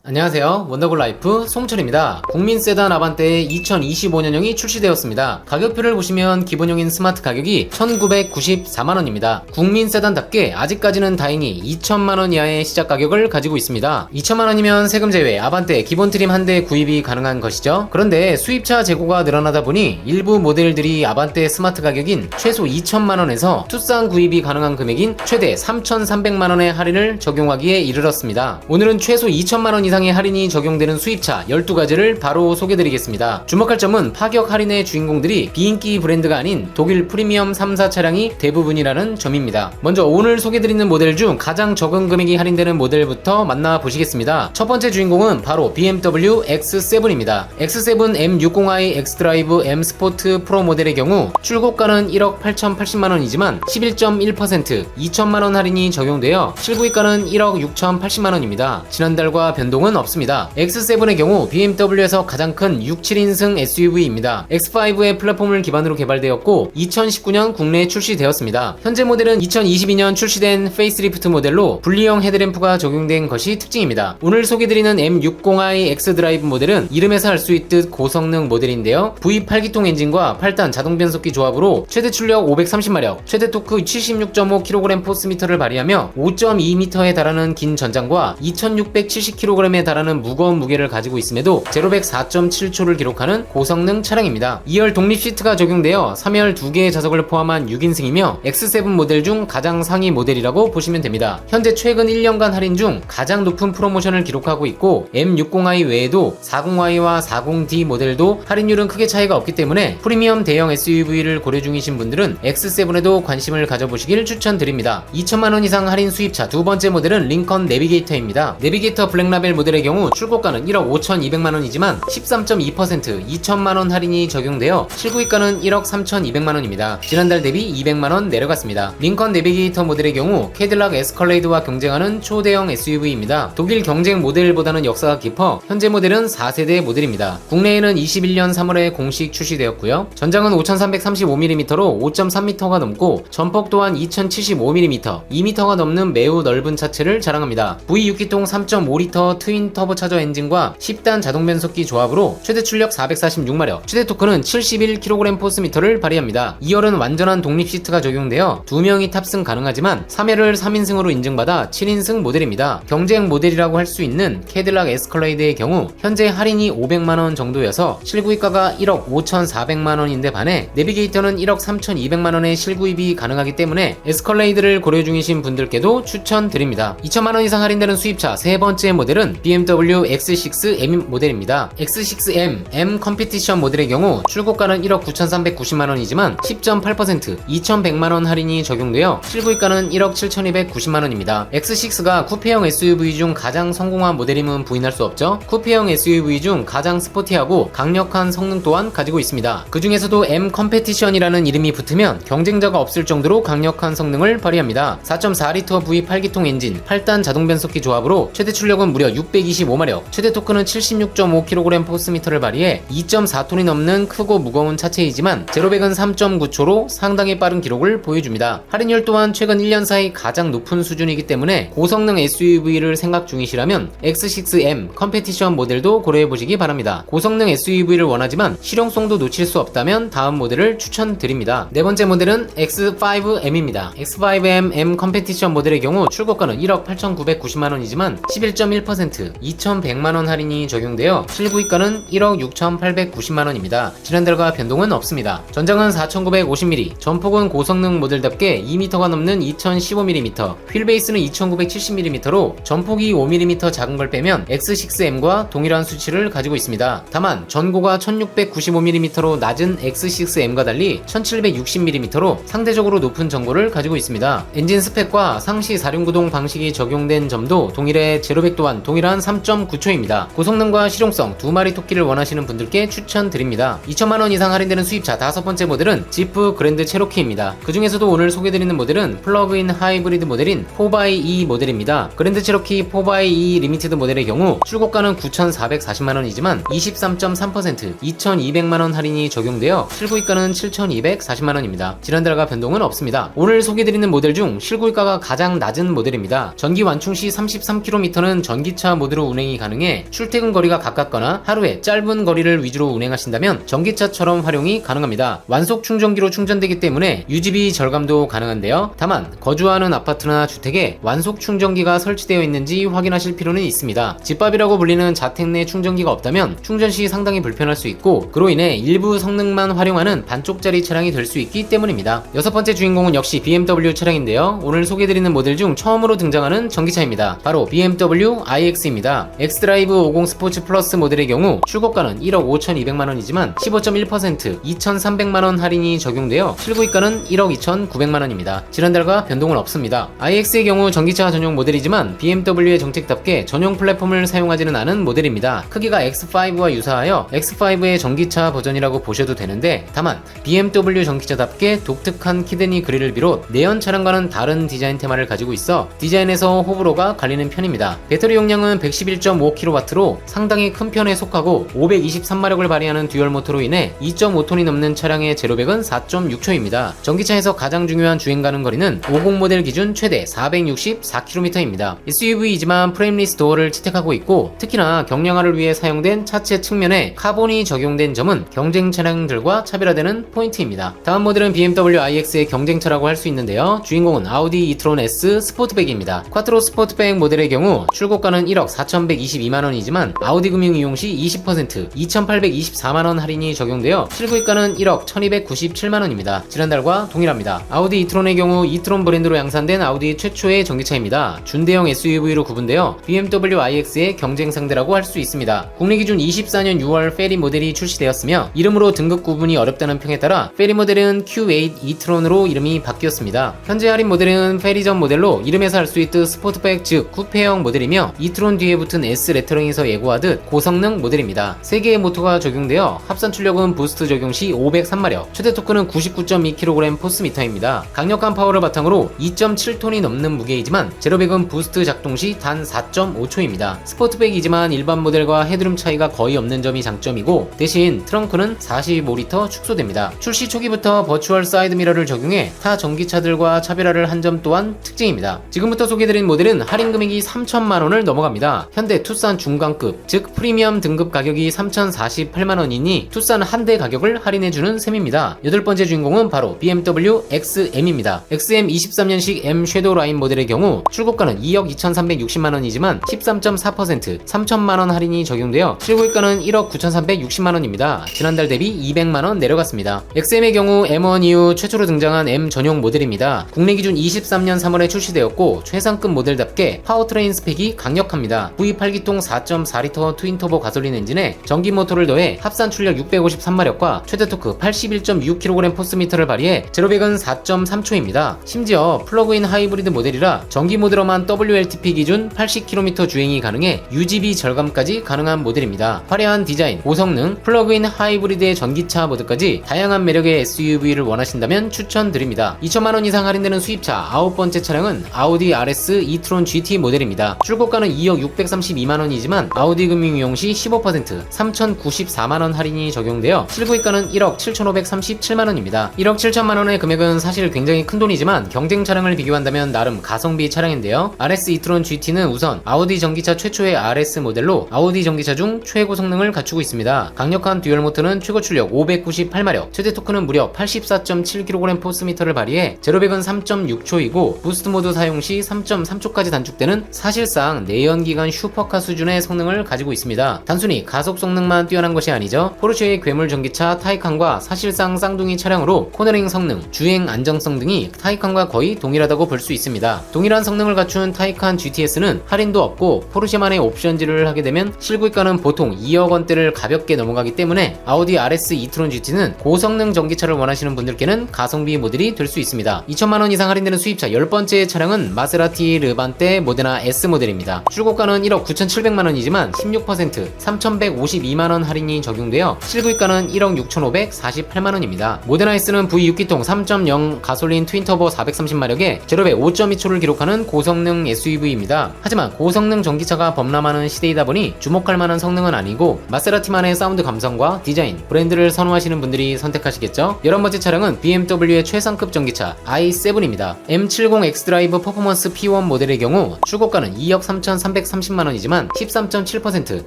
안녕하세요. 원더골 라이프 송철입니다. 국민 세단 아반떼의 2025년형이 출시되었습니다. 가격표를 보시면 기본형인 스마트 가격이 1994만원입니다. 국민 세단답게 아직까지는 다행히 2천만원 이하의 시작 가격을 가지고 있습니다. 2천만원이면 세금 제외 아반떼 기본 트림 한 대 구입이 가능한 것이죠. 그런데 수입차 재고가 늘어나다 보니 일부 모델들이 아반떼 스마트 가격인 최소 2천만원에서 투싼 구입이 가능한 금액인 최대 3,300만원의 할인을 적용하기에 이르렀습니다. 오늘은 최소 2천만원 이상의 할인이 적용되는 수입차 12가지를 바로 소개드리겠습니다. 주목할 점은 파격 할인의 주인공들이 비인기 브랜드가 아닌 독일 프리미엄 3사 차량이 대부분이라는 점입니다. 먼저 오늘 소개드리는 모델 중 가장 적은 금액이 할인되는 모델부터 만나보시겠습니다. 첫 번째 주인공은 바로 BMW X7입니다. X7 M60i X드라이브 M 스포트 프로 모델의 경우 출고가는 1억 8,080만원이지만 11.1% 2천만원 할인이 적용되어 실구입가는 1억 6,080만원입니다. 지난달과 변동은 없습니다. X7의 경우 BMW에서 가장 큰 6, 7인승 SUV입니다. X5의 플랫폼을 기반으로 개발되었고 2019년 국내에 출시되었습니다. 현재 모델은 2022년 출시된 페이스리프트 모델로 분리형 헤드램프가 적용된 것이 특징입니다. 오늘 소개드리는 M60i X드라이브 모델은 이름에서 알 수 있듯 고성능 모델인데요. V8기통 엔진과 8단 자동 변속기 조합으로 최대 출력 530마력, 최대 토크 76.5kg 포스미터를 발휘하며 5.2m에 달하는 긴 전장과 2670kg에 달하는 무거운 무게를 가지고 있음에도 0-100 4.7초를 기록하는 고성능 차량입니다. 2열 독립 시트가 적용되어 3열 2개의 좌석을 포함한 6인승이며 X7 모델 중 가장 상위 모델이라고 보시면 됩니다. 현재 최근 1년간 할인 중 가장 높은 프로모션을 기록하고 있고 M60i 외에도 40i와 40D 모델도 할인율은 크게 차이가 없기 때문에 프리미엄 대형 SUV를 고려 중이신 분들은 X7에도 관심을 가져보시길 추천드립니다. 2천만원 이상 할인 수입차 두 번째 모델은 링컨 내비게이터입니다. 내비게이터 블랙라벨 모델의 경우 출고가는 1억 5,200만원이지만 13.2% 2천만원 할인이 적용되어 실구입가는 1억 3,200만원입니다. 지난달 대비 200만원 내려갔습니다. 링컨 내비게이터 모델의 경우 캐딜락 에스컬레이드와 경쟁하는 초대형 SUV입니다. 독일 경쟁 모델보다는 역사가 깊어 현재 모델은 4세대 모델입니다. 국내에는 21년 3월에 공식 출시되었고요. 전장은 5,335mm로 5.3m가 넘고 전폭 또한 2,075mm, 2m가 넘는 매우 넓은 차체를 자랑합니다. V6기통 3.5L 트윈 터보차저 엔진과 10단 자동 변속기 조합으로 최대 출력 446마력, 최대 토크는 71kg 포스미터를 발휘합니다. 2열은 완전한 독립 시트가 적용되어 2명이 탑승 가능하지만 3열을 3인승으로 인증받아 7인승 모델입니다. 경쟁 모델이라고 할 수 있는 캐딜락 에스컬레이드의 경우 현재 할인이 500만원 정도여서 실구입가가 1억 5,400만원인데 반해 내비게이터는 1억 3,200만원의 실구입이 가능하기 때문에 에스컬레이드를 고려 중이신 분들께도 추천드립니다. 2천만원 이상 할인되는 수입차 세 번째 모델은 BMW X6M 모델입니다. X6M M 컴피티션 모델의 경우 출고가는 1억 9,390만원이지만 10.8% 2,100만원 할인이 적용되어 실구입가는 1억 7,290만원입니다. X6가 쿠페형 SUV 중 가장 성공한 모델임은 부인할 수 없죠. 쿠페형 SUV 중 가장 스포티하고 강력한 성능 또한 가지고 있습니다. 그 중에서도 M 컴페티션이라는 이름이 붙으면 경쟁자가 없을 정도로 강력한 성능을 발휘합니다. 4.4L V8기통 엔진, 8단 자동 변속기 조합으로 최대 출력은 무려 625마력, 최대 토크는 76.5kg 포스미터를 발휘해 2.4톤이 넘는 크고 무거운 차체이지만 0-100은 3.9초로 상당히 빠른 기록을 보여줍니다. 할인율 또한 최근 1년 사이 가장 높은 수준이기 때문에 고성능 SUV를 생각 중이시라면 X6M 컴페티션 모델도 고려해보시기 바랍니다. 고성능 SUV를 원하지만 실용성도 놓칠 수 없다면 다음 모델을 추천드립니다. 네 번째 모델은 X5M입니다. X5M M 컴페티션 모델의 경우 출고가는 1억 8,990만원이지만 11.1% 2,100만원 할인이 적용되어 실구입가는 1억 6,890만원입니다. 지난달과 변동은 없습니다. 전장은 4,950mm, 전폭은 고성능 모델답게 2m가 넘는 2,015mm, 휠베이스는 2,970mm로 전폭이 5mm 작은 걸 빼면 X6M과 동일한 수치를 가지고 있습니다. 다만 전고가 1,695mm로 낮은 X6M과 달리 1,760mm로 상대적으로 높은 전고를 가지고 있습니다. 엔진 스펙과 상시 4륜구동 방식이 적용된 점도 동일해 0-100 또한 동일한 3.9초입니다. 고성능과 실용성 두 마리 토끼를 원하시는 분들께 추천드립니다. 2천만원 이상 할인되는 수입차 다섯 번째 모델은 지프 그랜드 체로키입니다. 그 중에서도 오늘 소개드리는 모델은 플러그인 하이브리드 모델인 4x2 모델입니다. 그랜드 체로키 4x2 리미티드 모델의 경우 출고가는 9,440만원이지만 23.3% 2,200만원 할인이 적용되어 실구입가는 7,240만원입니다. 지난달과 변동은 없습니다. 오늘 소개드리는 모델 중 실구입가가 가장 낮은 모델입니다. 전기 완충 시 33km는 전기차 전기차 모드로 운행이 가능해 출퇴근 거리가 가깝거나 하루에 짧은 거리를 위주로 운행하신다면 전기차처럼 활용이 가능합니다. 완속 충전기로 충전되기 때문에 유지비 절감도 가능한데요. 다만 거주하는 아파트나 주택에 완속 충전기가 설치되어 있는지 확인하실 필요는 있습니다. 집밥이라고 불리는 자택 내 충전기가 없다면 충전 시 상당히 불편할 수 있고, 그로 인해 일부 성능만 활용하는 반쪽짜리 차량이 될 수 있기 때문입니다. 여섯 번째 주인공은 역시 BMW 차량인데요. 오늘 소개해드리는 모델 중 처음으로 등장하는 전기차입니다. 바로 BMW iX입니다. 엑스드라이브 50 스포츠 플러스 모델의 경우 출고가는 1억 5,200만원이지만 15.1% 2,300만원 할인이 적용되어 실구입가는 1억 2,900만원입니다. 지난달과 변동은 없습니다. iX의 경우 전기차 전용 모델이지만 BMW의 정책답게 전용 플랫폼을 사용하지는 않은 모델입니다. 크기가 X5와 유사하여 X5의 전기차 버전이라고 보셔도 되는데, 다만 BMW 전기차답게 독특한 키드니 그릴을 비롯 내연 차량과는 다른 디자인 테마를 가지고 있어 디자인에서 호불호가 갈리는 편입니다. 배터리 용량은 111.5kW로 상당히 큰 편에 속하고 523마력을 발휘하는 듀얼 모터로 인해 2.5톤이 넘는 차량의 제로백은 4.6초입니다. 전기차에서 가장 중요한 주행 가능 거리는 50 모델 기준 최대 464km입니다. SUV이지만 프레임리스 도어를 채택하고 있고, 특히나 경량화를 위해 사용된 차체 측면에 카본이 적용된 점은 경쟁 차량들과 차별화되는 포인트입니다. 다음 모델은 BMW iX의 경쟁차라고 할 수 있는데요. 주인공은 아우디 e-tron S 스포트백입니다. 쿼트로 스포트백 모델의 경우 출고가는 1억 4,122만원이지만 아우디 금융 이용 시 20% 2,824만원 할인이 적용되어 실구입가는 1억 1,297만원입니다. 지난달과 동일합니다. 아우디 e-tron의 경우 e-tron 브랜드로 양산된 아우디 최초의 전기차입니다. 준대형 SUV로 구분되어 BMW iX의 경쟁 상대라고 할 수 있습니다. 국내 기준 24년 6월 페리 모델이 출시되었으며 이름으로 등급 구분이 어렵다는 평에 따라 페리 모델은 Q8 e-tron으로 이름이 바뀌었습니다. 현재 할인 모델은 페리전 모델로 이름에서 알 수 있듯 스포트백 즉 쿠페형 모델이며 e-tron 뒤에 붙은 S 레터링에서 예고하듯 고성능 모델입니다. 3개의 모터가 적용되어 합산 출력은 부스트 적용 시 503마력, 최대 토크는 99.2kg 포스미터입니다. 강력한 파워를 바탕으로 2.7톤이 넘는 무게이지만 제로백은 부스트 작동 시 단 4.5초입니다. 스포트백이지만 일반 모델과 헤드룸 차이가 거의 없는 점이 장점이고, 대신 트렁크는 45리터 축소됩니다. 출시 초기부터 버추얼 사이드 미러를 적용해 타 전기차들과 차별화를 한 점 또한 특징입니다. 지금부터 소개해드린 모델은 할인 금액이 3천만원을 넘어갑니다. 현대 투싼 중간급 즉 프리미엄 등급 가격이 3,048만원이니 투싼 한 대 가격을 할인해주는 셈입니다. 여덟 번째 주인공은 바로 BMW XM입니다. XM 23년식 M 섀도우 라인 모델의 경우 출고가는 2억 2,360만원이지만 13.4% 3천만원 할인이 적용되어 실구입가는 1억 9,360만원입니다. 지난달 대비 200만원 내려갔습니다. XM의 경우 M1 이후 최초로 등장한 M 전용 모델입니다. 국내 기준 23년 3월에 출시되었고 최상급 모델답게 파워트레인 스펙이 강력합니다. V8기통 4.4리터 트윈터보 가솔린 엔진에 전기 모터를 더해 합산 출력 653마력과 최대 토크 81.6kg 포스미터를 발휘해 제로백은 4.3초입니다. 심지어 플러그인 하이브리드 모델이라 전기 모드로만 WLTP 기준 80km 주행이 가능해 유지비 절감까지 가능한 모델입니다. 화려한 디자인, 고성능, 플러그인 하이브리드의 전기차 모드까지 다양한 매력의 SUV를 원하신다면 추천드립니다. 2천만원 이상 할인되는 수입차 9번째 차량은 아우디 RS e-tron GT 모델입니다. 출고가는 2억 632만원이지만 아우디 금융 이용 시 15% 3,094만원 할인이 적용되어 실구입가는 1억 7,537만원입니다. 1억 7천만원의 금액은 사실 굉장히 큰 돈이지만 경쟁 차량을 비교한다면 나름 가성비 차량인데요. RS e-tron GT는 우선 아우디 전기차 최초의 RS 모델로 아우디 전기차 중 최고 성능을 갖추고 있습니다. 강력한 듀얼 모터는 최고 출력 598마력, 최대 토크는 무려 84.7kg 포스미터를 발휘해 제로백은 3.6초이고 부스트 모드 사용 시 3.3초까지 단축되는 사실상 내연기관 슈퍼카 수준의 성능을 가지고 있습니다. 단순히 가속 성능만 뛰어난 것이 아니죠. 포르쉐의 괴물 전기차 타이칸과 사실상 쌍둥이 차량으로 코너링 성능, 주행 안정성 등이 타이칸과 거의 동일하다고 볼 수 있습니다. 동일한 성능을 갖춘 타이칸 GTS는 할인도 없고 포르쉐만의 옵션질을 하게 되면 실구입가는 보통 2억 원대를 가볍게 넘어가기 때문에 아우디 RS e-tron GT는 고성능 전기차를 원하시는 분들께는 가성비 모델이 될 수 있습니다. 2천만원 이상 할인되는 수입차 10번째 차량은 마세라티 르반떼 모데나 S 모델입니다. 출고가는 1억 9,700만원이지만 16% 3,152만원 할인이 적용되어 실구입가는 1억 6,548만원입니다. 모데나 S는 V6기통 3.0 가솔린 트윈터보 430마력에 제로백 5.2초를 기록하는 고성능 SUV입니다. 하지만 고성능 전기차가 범람하는 시대이다 보니 주목할 만한 성능은 아니고 마세라티만의 사운드 감성과 디자인, 브랜드를 선호하시는 분들이 선택하시겠죠? 11번째 차량은 BMW의 최상급 전기차 i7입니다. M70 X드라이브 퍼포먼스 P1 모델의 경우 출고가는 2억 3,300 3,630만원이지만 13.7%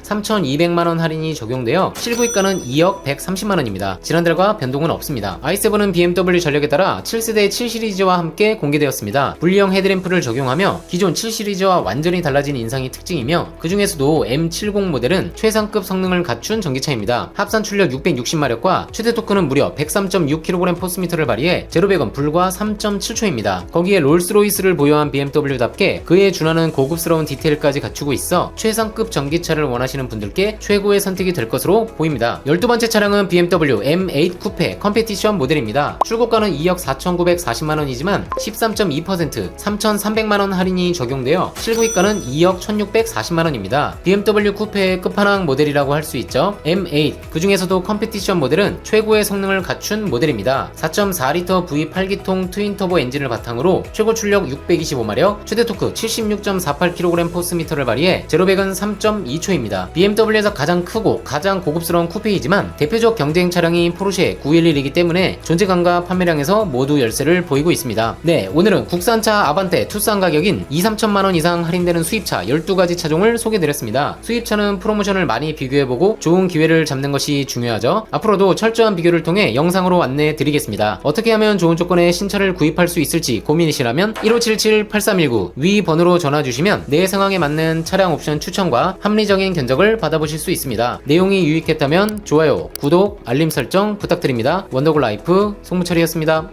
3,200만원 할인이 적용되어 실구입가는 2억 130만원입니다. 지난달과 변동은 없습니다. i7은 BMW 전력에 따라 7세대 7시리즈와 함께 공개되었습니다. 분리형 헤드램프를 적용하며 기존 7시리즈와 완전히 달라진 인상이 특징이며 그 중에서도 M70 모델은 최상급 성능을 갖춘 전기차입니다. 합산 출력 660마력과 최대 토크는 무려 103.6kg 포스미터를 발휘해 제로백은 불과 3.7초입니다. 거기에 롤스로이스를 보유한 BMW답게 그에 준하는 고급스러운 디테일까지 갖추고 있어 최상급 전기차를 원하시는 분들께 최고의 선택이 될 것으로 보입니다. 12번째 차량은 BMW M8 쿠페 컴페티션 모델입니다. 출고가는 2억 4,940만원이지만 13.2% 3,300만원 할인이 적용되어 실구입가는 2억 1,640만원입니다. BMW 쿠페의 끝판왕 모델이라고 할 수 있죠. M8 그 중에서도 컴페티션 모델은 최고의 성능을 갖춘 모델입니다. 4.4L V8기통 트윈터보 엔진을 바탕으로 최고 출력 625마력, 최대 토크 76.48kg 포스미터를 발휘해 제로백은 3.2초입니다. BMW에서 가장 크고 가장 고급스러운 쿠페이지만 대표적 경쟁 차량인 포르쉐 911이기 때문에 존재감과 판매량에서 모두 열세를 보이고 있습니다. 네, 오늘은 국산차 아반떼 투싼 가격인 2~3천만원 이상 할인되는 수입차 12가지 차종을 소개드렸습니다. 수입차는 프로모션을 많이 비교해보고 좋은 기회를 잡는 것이 중요하죠. 앞으로도 철저한 비교를 통해 영상으로 안내해 드리겠습니다. 어떻게 하면 좋은 조건의 신차를 구입할 수 있을지 고민이시라면 1577-8319 위 번호로 전화 주시면 내 상황에 맞는 차량 옵션 추천과 합리적인 견적을 받아보실 수 있습니다. 내용이 유익했다면 좋아요, 구독, 알림 설정 부탁드립니다. 원더골 라이프 송무철이었습니다.